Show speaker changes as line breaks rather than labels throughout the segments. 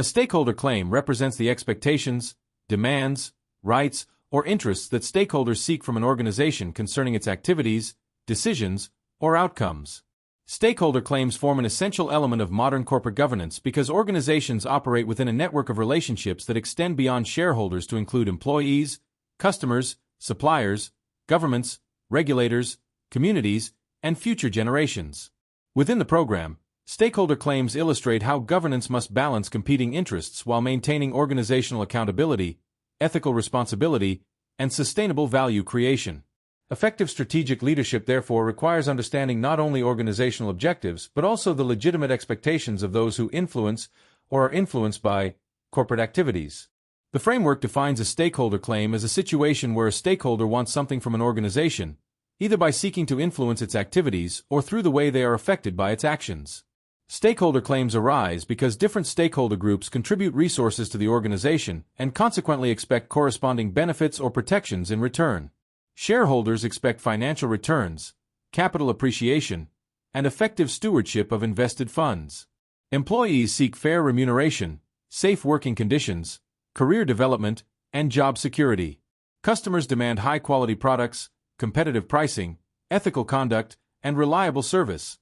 A stakeholder claim represents the expectations, demands, rights, or interests that stakeholders seek from an organization concerning its activities, decisions, or outcomes. Stakeholder claims form an essential element of modern corporate governance because organizations operate within a network of relationships that extend beyond shareholders to include employees, customers, suppliers, governments, regulators, communities, and future generations. Within the program, stakeholder claims illustrate how governance must balance competing interests while maintaining organizational accountability, ethical responsibility, and sustainable value creation. Effective strategic leadership therefore requires understanding not only organizational objectives but also the legitimate expectations of those who influence or are influenced by corporate activities. The framework defines a stakeholder claim as a situation where a stakeholder wants something from an organization, either by seeking to influence its activities or through the way they are affected by its actions. Stakeholder claims arise because different stakeholder groups contribute resources to the organization and consequently expect corresponding benefits or protections in return. Shareholders expect financial returns, capital appreciation, and effective stewardship of invested funds. Employees seek fair remuneration, safe working conditions, career development, and job security. Customers demand high-quality products, competitive pricing, ethical conduct, and reliable service,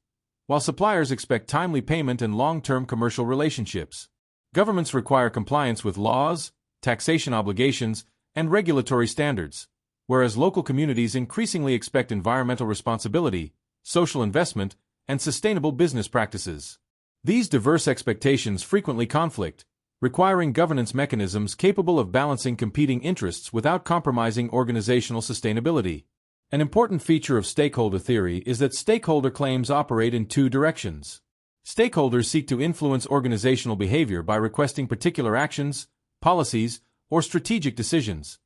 while suppliers expect timely payment and long-term commercial relationships. Governments require compliance with laws, taxation obligations, and regulatory standards, whereas local communities increasingly expect environmental responsibility, social investment, and sustainable business practices. These diverse expectations frequently conflict, requiring governance mechanisms capable of balancing competing interests without compromising organizational sustainability. An important feature of stakeholder theory is that stakeholder claims operate in two directions. Stakeholders seek to influence organizational behavior by requesting particular actions, policies, or strategic decisions,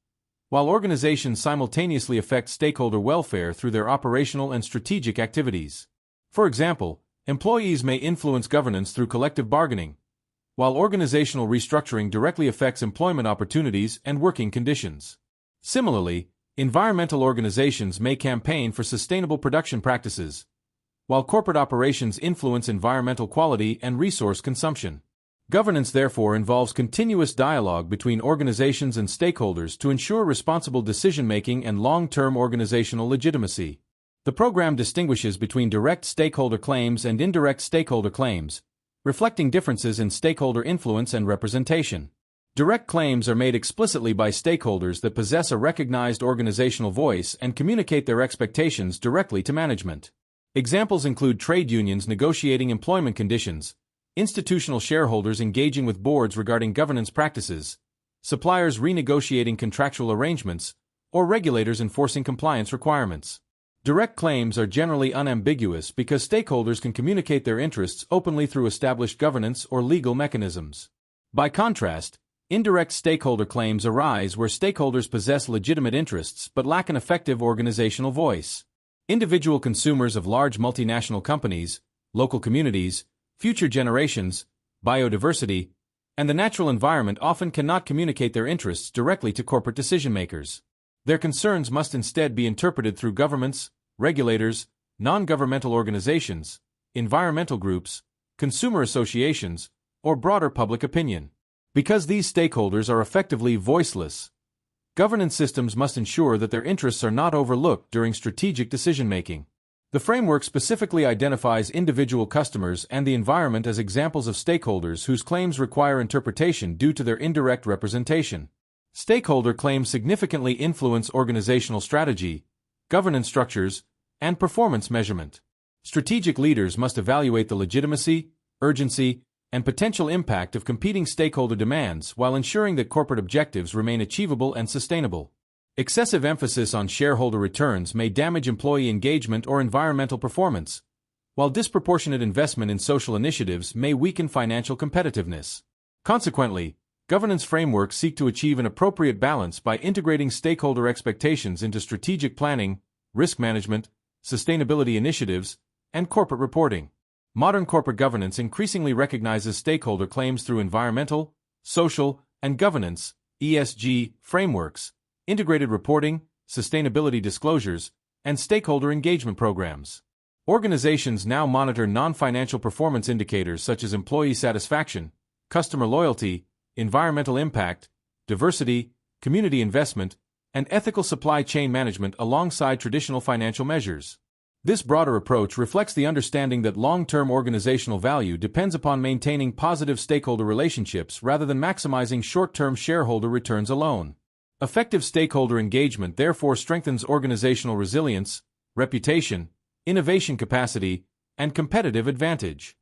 while organizations simultaneously affect stakeholder welfare through their operational and strategic activities. For example, employees may influence governance through collective bargaining, while organizational restructuring directly affects employment opportunities and working conditions. Similarly, environmental organizations may campaign for sustainable production practices, while corporate operations influence environmental quality and resource consumption. Governance therefore involves continuous dialogue between organizations and stakeholders to ensure responsible decision-making and long-term organizational legitimacy. The program distinguishes between direct stakeholder claims and indirect stakeholder claims, reflecting differences in stakeholder influence and representation. Direct claims are made explicitly by stakeholders that possess a recognized organizational voice and communicate their expectations directly to management. Examples include trade unions negotiating employment conditions, institutional shareholders engaging with boards regarding governance practices, suppliers renegotiating contractual arrangements, or regulators enforcing compliance requirements. Direct claims are generally unambiguous because stakeholders can communicate their interests openly through established governance or legal mechanisms. By contrast, indirect stakeholder claims arise where stakeholders possess legitimate interests but lack an effective organizational voice. Individual consumers of large multinational companies, local communities, future generations, biodiversity, and the natural environment often cannot communicate their interests directly to corporate decision-makers. Their concerns must instead be interpreted through governments, regulators, non-governmental organizations, environmental groups, consumer associations, or broader public opinion. Because these stakeholders are effectively voiceless, governance systems must ensure that their interests are not overlooked during strategic decision-making. The framework specifically identifies individual customers and the environment as examples of stakeholders whose claims require interpretation due to their indirect representation. Stakeholder claims significantly influence organizational strategy, governance structures, and performance measurement. Strategic leaders must evaluate the legitimacy, urgency, and potential impact of competing stakeholder demands while ensuring that corporate objectives remain achievable and sustainable. Excessive emphasis on shareholder returns may damage employee engagement or environmental performance, while disproportionate investment in social initiatives may weaken financial competitiveness. Consequently, governance frameworks seek to achieve an appropriate balance by integrating stakeholder expectations into strategic planning, risk management, sustainability initiatives, and corporate reporting. Modern corporate governance increasingly recognizes stakeholder claims through environmental, social, and governance (ESG) frameworks, integrated reporting, sustainability disclosures, and stakeholder engagement programs. Organizations now monitor non-financial performance indicators such as employee satisfaction, customer loyalty, environmental impact, diversity, community investment, and ethical supply chain management alongside traditional financial measures. This broader approach reflects the understanding that long-term organizational value depends upon maintaining positive stakeholder relationships rather than maximizing short-term shareholder returns alone. Effective stakeholder engagement therefore strengthens organizational resilience, reputation, innovation capacity, and competitive advantage.